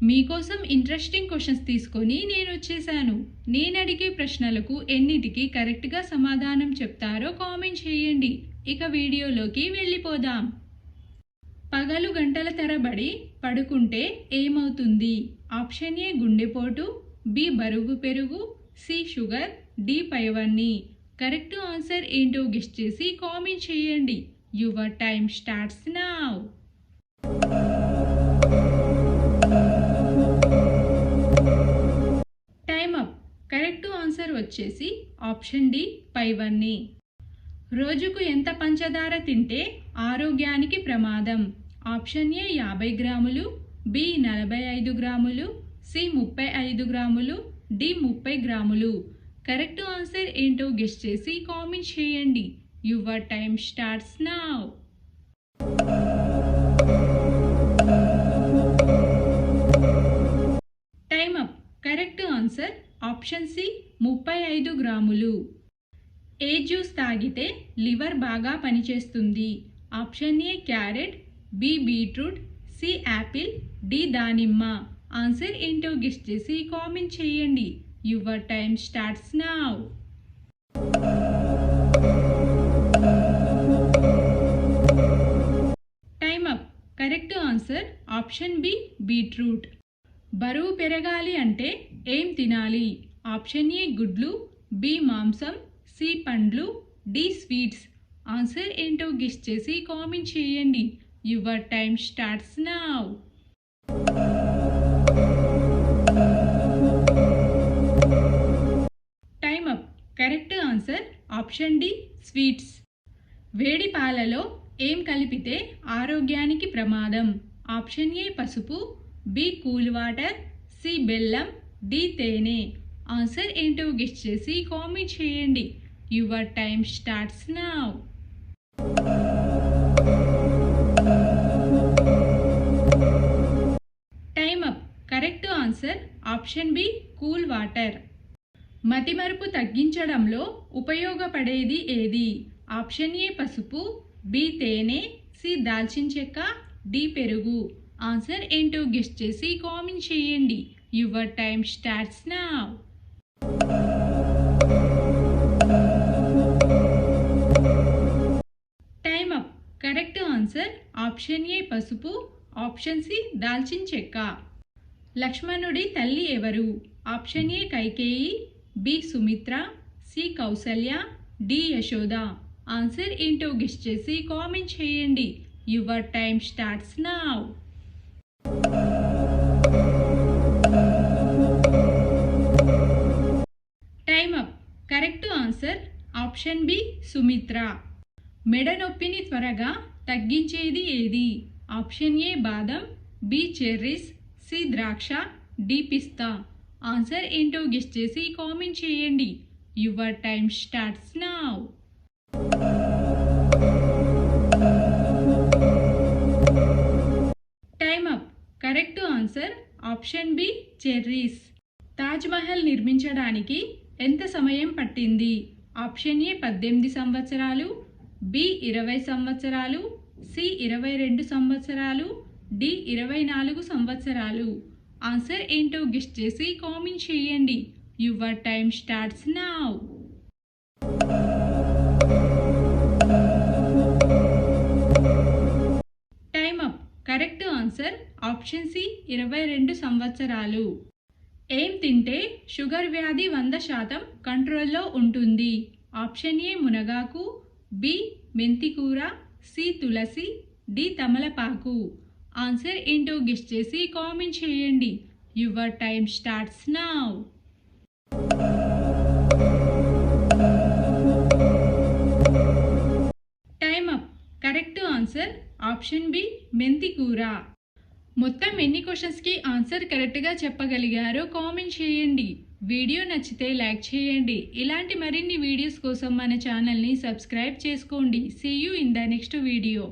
మీకోసం interesting questions తీసుకొని నేను వచ్చేసాను. నేను అడిగే ప్రశ్నలకు ఎన్నిటికి కరెక్ట్గా సమాధానం చెప్తారో కామెంట్ చేయండి. ఇక వీడియోలోకి వెళ్ళిపోదాం. పగలు గంటల తరబడి పడుకుంటే ఏమవుతుంది? ఆప్షన్ ఏ గుండెపోటు, బి బరువు పెరుగు, సి షుగర్, డి పైవన్నీ. కరెక్ట్ ఆన్సర్ ఏంటో గెస్ చేసి కామెంట్ చేయండి. Your time starts now. Time up. Correct answer వచ్చేసి ఆప్షన్ డి పైవన్నీ. రోజుకు ఎంత పంచదార తింటే ఆరోగ్యానికి ప్రమాదం? ఆప్షన్ ఏ 50 గ్రాములు, బి 45 గ్రాములు, సి 35 గ్రాములు, డి 30 గ్రాములు. కరెక్ట్ ఆన్సర్ ఏంటో గెస్ చేసి కామెంట్ చేయండి. Your time starts now. Time up. Correct answer option C 35 గ్రాములు. ఏ జ్యూస్ తాగితే లివర్ బాగా పనిచేస్తుంది? Option A carrot, B beetroot, C apple, D దానిమ్మ. ఆన్సర్ ఏంటో గెస్ చేసి కామెంట్ చేయండి. Your time starts now. Time up. Correct answer option B beetroot. బరువు పెరగాలి అంటే ఏం తినాలి? ఆప్షన్ ఏ గుడ్లు, బి మాంసం, సి పండ్లు, డి స్వీట్స్. ఆన్సర్ ఏంటో గెస్ చేసి కామెంట్ చేయండి. Your time starts now. Time up. Correct answer option D sweets. వేడి పాలలో ఏం కలిపితే ఆరోగ్యానికి ప్రమాదం? ఆప్షన్ ఏ పసుపు, బి కూల్ వాటర్, సి బెల్లం, డి తేనె. ఆన్సర్ ఏంటో గెస్ చేసి కామెంట్ చేయండి. Your time starts now. Time up. Correct answer option B cool water. మతిమరుపు తగ్గించడంలో ఉపయోగపడేది ఏది? ఆప్షన్ ఏ పసుపు, బి తేనె, సి దాల్చిన చెక్క, డి పెరుగు. ఆన్సర్ ఏంటో గెస్ చేసి కామెంట్ చేయండి. Your time starts now. Time up. Correct answer option A పసుపు, ఆప్షన్ సి దాల్చిన చెక్క. లక్ష్మణుడి తల్లి ఎవరు? Option A Kaikeyi, B Sumitra, C Kausalya, D Yashoda. Answer ఏంటో గెస్ చేసి కామెంట్ చేయండి. Your time starts now. Time up. Correct answer option B Sumitra. మెడ నొప్పిని త్వరగా తగ్గించేది ఏది? ఆప్షన్ ఏ బాదం, బి చెర్రీస్, సి ద్రాక్ష, డి పిస్తా. ఆన్సర్ ఏంటో గెస్ చేసి కామెంట్ చేయండి. Your time starts now. Time up. Correct answer option B cherries. Taj Mahal నిర్మించడానికి ఎంత సమయం పట్టింది? ఆప్షన్ ఏ 18 సంవత్సరాలు, బి 20 సంవత్సరాలు, సి 22 సంవత్సరాలు, డి 24 సంవత్సరాలు. ఆన్సర్ ఏంటో గెస్ చేసి కామెంట్ చేయండి. Your time starts now. Time up. Correct answer option C 22 సంవత్సరాలు. ఏం తింటే షుగర్ వ్యాధి 100% కంట్రోల్లో ఉంటుంది? ఆప్షన్ ఏ మునగాకు, బి మెంతికూర, సి తులసి, డి తమలపాకు. ఆన్సర్ ఏంటో గెస్ చేసి కామెంట్ చేయండి. Your time starts now. Time up. Correct answer option B మెంతికూర. మొత్తం ఎన్ని క్వశ్చన్స్కి ఆన్సర్ కరెక్ట్గా చెప్పగలిగారో కామెంట్ చేయండి. వీడియో నచ్చితే లైక్ చేయండి. ఇలాంటి మరిన్ని వీడియోస్ కోసం మన ఛానల్ని సబ్స్క్రైబ్ చేసుకోండి. See you in the next video.